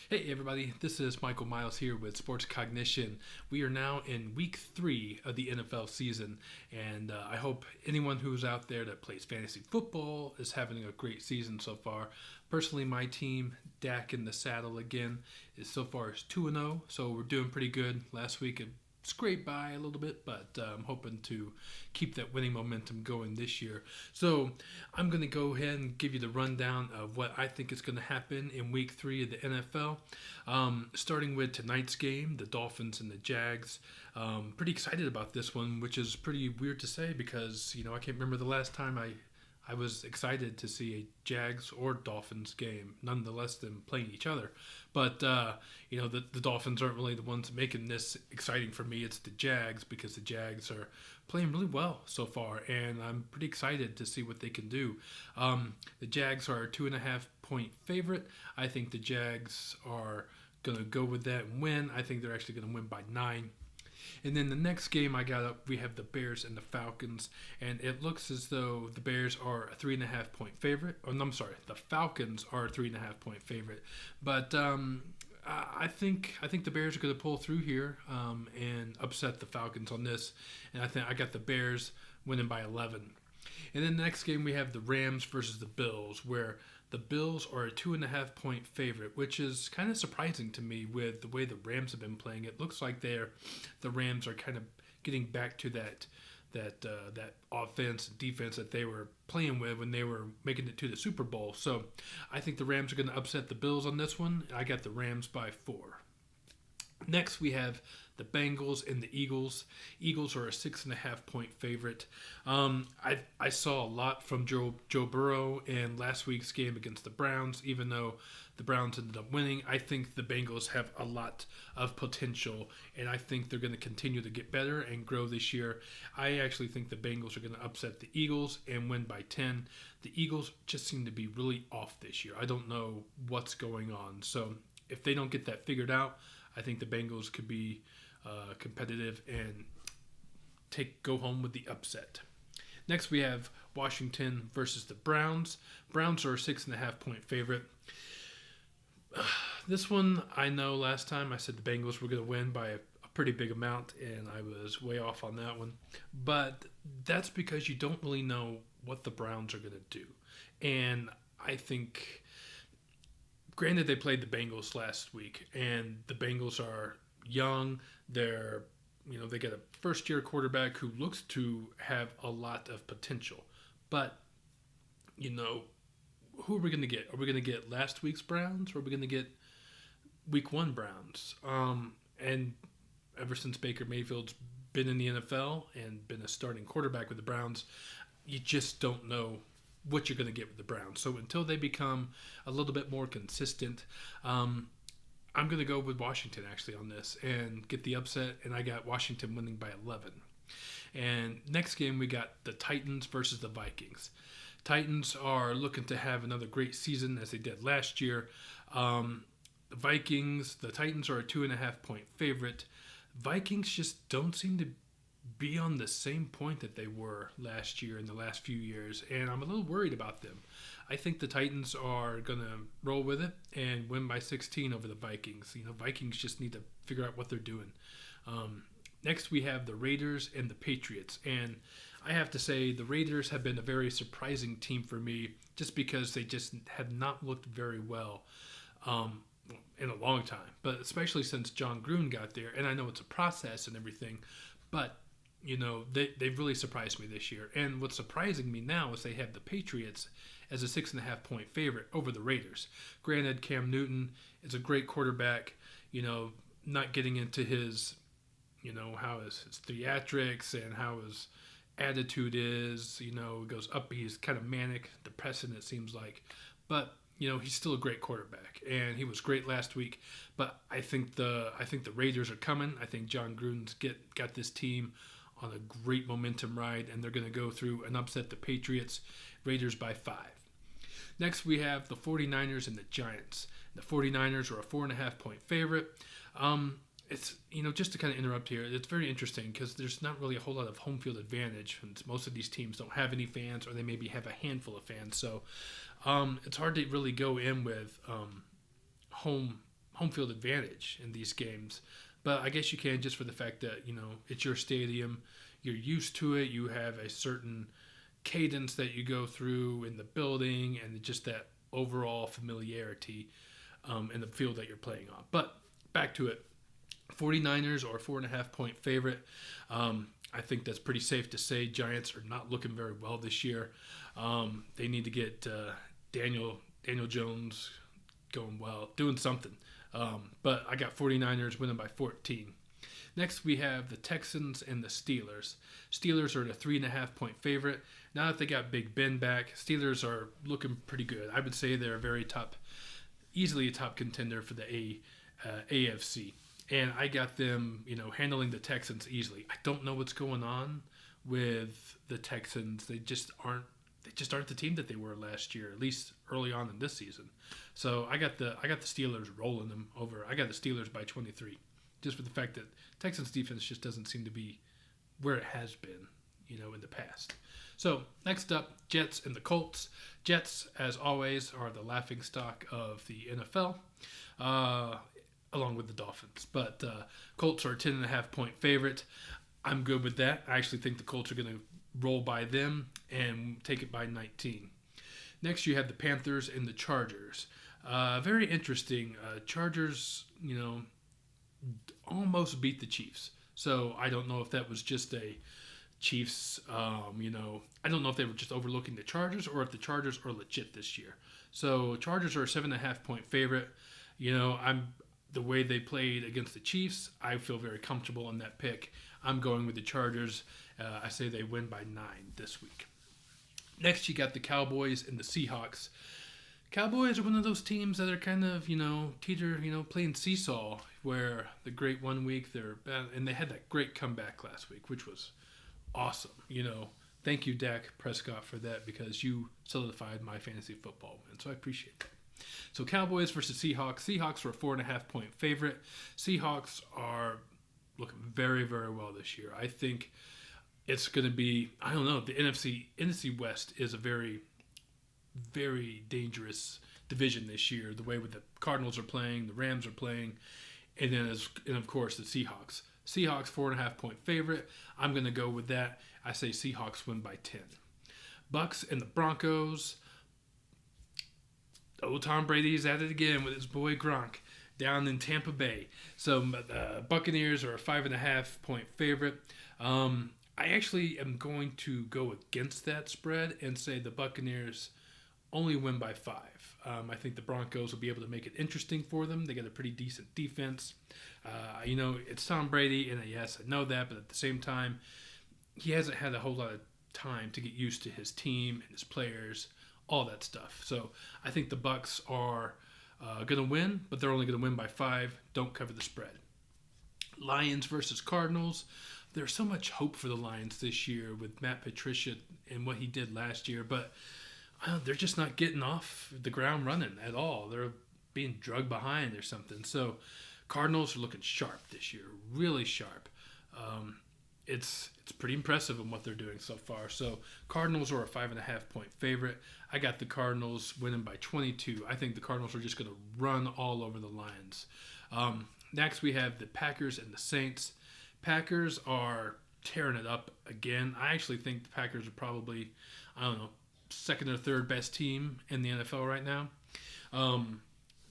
Hey everybody, this is Michael Miles here with Sports Cognition. We are now in week 3 of the NFL season, and I hope anyone who's out there that plays fantasy football is having a great season so far. Personally, my team, Dak in the saddle again, is so far is 2-0, so we're doing pretty good. Last week it scraped by a little bit, but I'm hoping to keep that winning momentum going this year. So I'm going to go ahead and give you the rundown of what I think is going to happen in week 3 of the NFL. Starting with tonight's game, the Dolphins and the Jags. Pretty excited about this one, which is pretty weird to say because, I can't remember the last time I was excited to see a Jags or Dolphins game, nonetheless them playing each other. But the Dolphins aren't really the ones making this exciting for me. It's the Jags because the Jags are playing really well so far, and I'm pretty excited to see what they can do. The Jags are a 2.5 point favorite. I think the Jags are going to go with that and win. I think they're actually going to win by 9. And then the next game I got up, we have the Bears and the Falcons, and it looks as though the Bears are a 3.5 point favorite. Oh, no, I'm sorry, the Falcons are a 3.5 point favorite. But I think the Bears are going to pull through here and upset the Falcons on this, and I think I got the Bears winning by 11. And then the next game we have the Rams versus the Bills, where the Bills are a 2.5 point favorite, which is kind of surprising to me with the way the Rams have been playing. It looks like the Rams are kind of getting back to that offense and defense that they were playing with when they were making it to the Super Bowl. So I think the Rams are going to upset the Bills on this one. I got the Rams by 4. Next, we have the Bengals and the Eagles. Eagles are a 6.5 point favorite. I saw a lot from Joe Burrow in last week's game against the Browns. Even though the Browns ended up winning, I think the Bengals have a lot of potential, and I think they're going to continue to get better and grow this year. I actually think the Bengals are going to upset the Eagles and win by 10. The Eagles just seem to be really off this year. I don't know what's going on. So if they don't get that figured out, I think the Bengals could be competitive and go home with the upset. Next, we have Washington versus the Browns. Browns are a 6.5 point favorite. This one, I know last time I said the Bengals were going to win by a pretty big amount, and I was way off on that one. But that's because you don't really know what the Browns are going to do. And I think, granted, they played the Bengals last week, and the Bengals are young. They get a first-year quarterback who looks to have a lot of potential. But, who are we going to get? Are we going to get last week's Browns, or are we going to get week 1 Browns? And ever since Baker Mayfield's been in the NFL and been a starting quarterback with the Browns, you just don't know what you're going to get with the Browns. So until they become a little bit more consistent, I'm going to go with Washington actually on this and get the upset, and I got Washington winning by 11. And next game we got the Titans versus the Vikings. Titans are looking to have another great season as they did last year. The Titans are a 2.5 point favorite. Vikings just don't seem to be on the same point that they were last year in the last few years, and I'm a little worried about them. I think the Titans are going to roll with it and win by 16 over the Vikings. Vikings just need to figure out what they're doing. Next, we have the Raiders and the Patriots, and I have to say the Raiders have been a very surprising team for me just because they just have not looked very well in a long time, but especially since John Gruden got there, and I know it's a process and everything, but they've really surprised me this year. And what's surprising me now is they have the Patriots as a 6.5 point favorite over the Raiders. Granted, Cam Newton is a great quarterback, not getting into his, how his theatrics and how his attitude is, it goes up. He's kind of manic, depressing, it seems like. But, he's still a great quarterback, and he was great last week. But I think the Raiders are coming. I think John Gruden's got this team on a great momentum ride, and they're going to go through and upset the Patriots. Raiders by 5. Next, we have the 49ers and the Giants. The 49ers are a 4.5 point favorite. It's, just to kind of interrupt here, it's very interesting because there's not really a whole lot of home field advantage. Most of these teams don't have any fans, or they maybe have a handful of fans. So it's hard to really go in with home home field advantage in these games. But I guess you can just for the fact that, it's your stadium. You're used to it. You have a certain cadence that you go through in the building and just that overall familiarity in the field that you're playing on. But back to it. 49ers are a 4.5-point favorite. I think that's pretty safe to say. Giants are not looking very well this year. They need to get Daniel Jones going well, doing something. But I got 49ers winning by 14. Next, we have the Texans and the Steelers. Steelers are the 3.5-point favorite. Now that they got Big Ben back, Steelers are looking pretty good. I would say they're a very easily a top contender for the AFC. And I got them, handling the Texans easily. I don't know what's going on with the Texans. They just aren't the team that they were last year, at least early on in this season. So I got the Steelers rolling them over. I got the Steelers by 23, just for the fact that Texans defense just doesn't seem to be where it has been, in the past. So next up, Jets and the Colts. Jets, as always, are the laughingstock of the NFL. Along with the Dolphins. But Colts are a 10.5-point favorite. I'm good with that. I actually think the Colts are going to roll by them and take it by 19. Next, you have the Panthers and the Chargers. Very interesting. Chargers, almost beat the Chiefs. So I don't know if that was just a Chiefs, I don't know if they were just overlooking the Chargers or if the Chargers are legit this year. So Chargers are a 7.5-point favorite. The way they played against the Chiefs, I feel very comfortable in that pick. I'm going with the Chargers. I say they win by 9 this week. Next, you got the Cowboys and the Seahawks. Cowboys are one of those teams that are kind of, playing seesaw, where the great one week they're bad, and they had that great comeback last week, which was awesome. Thank you, Dak Prescott, for that, because you solidified my fantasy football win, so I appreciate that. So Cowboys versus Seahawks. Seahawks were a 4.5-point favorite. Seahawks are looking very, very well this year. I think it's going to be, the NFC West is a very, very dangerous division this year. The way the Cardinals are playing, the Rams are playing, and of course the Seahawks. Seahawks 4.5-point favorite. I'm going to go with that. I say Seahawks win by 10. Bucks and the Broncos. Oh, Tom Brady's at it again with his boy Gronk down in Tampa Bay. So the Buccaneers are a 5.5-point favorite. I actually am going to go against that spread and say the Buccaneers only win by 5. I think the Broncos will be able to make it interesting for them. They got a pretty decent defense. It's Tom Brady, and yes, I know that, but at the same time, he hasn't had a whole lot of time to get used to his team and his players, all that stuff. So I think the Bucs are going to win, but they're only going to win by 5. Don't cover the spread. Lions versus Cardinals. There's so much hope for the Lions this year with Matt Patricia and what he did last year, but they're just not getting off the ground running at all. They're being drugged behind or something. So Cardinals are looking sharp this year, really sharp. It's pretty impressive in what they're doing so far. So Cardinals are a 5.5-point favorite. I got the Cardinals winning by 22. I think the Cardinals are just going to run all over the Lions. Next, we have the Packers and the Saints. Packers are tearing it up again. I actually think the Packers are probably, second or third best team in the NFL right now.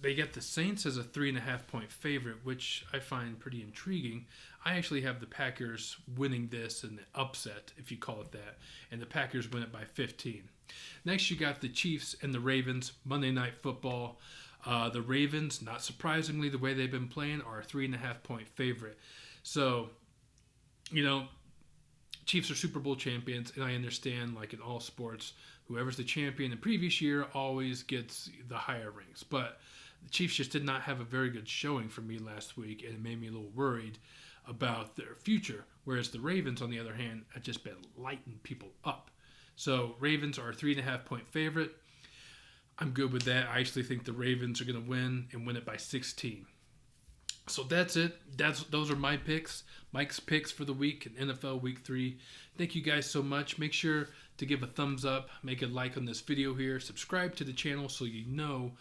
They get the Saints as a 3.5-point favorite, which I find pretty intriguing. I actually have the Packers winning this in the upset, if you call it that, and the Packers win it by 15. Next, you got the Chiefs and the Ravens, Monday Night Football. The Ravens, not surprisingly, the way they've been playing, are a 3.5-point favorite. So, Chiefs are Super Bowl champions, and I understand, like in all sports, whoever's the champion the previous year always gets the higher ranks. But the Chiefs just did not have a very good showing for me last week, and it made me a little worried about their future. Whereas the Ravens, on the other hand, have just been lighting people up. So Ravens are a 3.5-point favorite. I'm good with that. I actually think the Ravens are going to win and win it by 16. So that's it. Those are my picks, Mike's picks for the week in NFL Week 3. Thank you guys so much. Make sure to give a thumbs up, make a like on this video here, subscribe to the channel so you know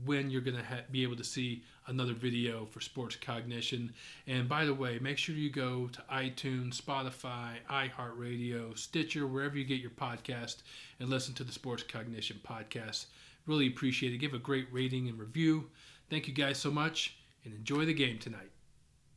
when you're going to be able to see another video for Sports Cognition. And by the way, make sure you go to iTunes, Spotify, iHeartRadio, Stitcher, wherever you get your podcast, and listen to the Sports Cognition podcast. Really appreciate it. Give a great rating and review. Thank you guys so much, and enjoy the game tonight.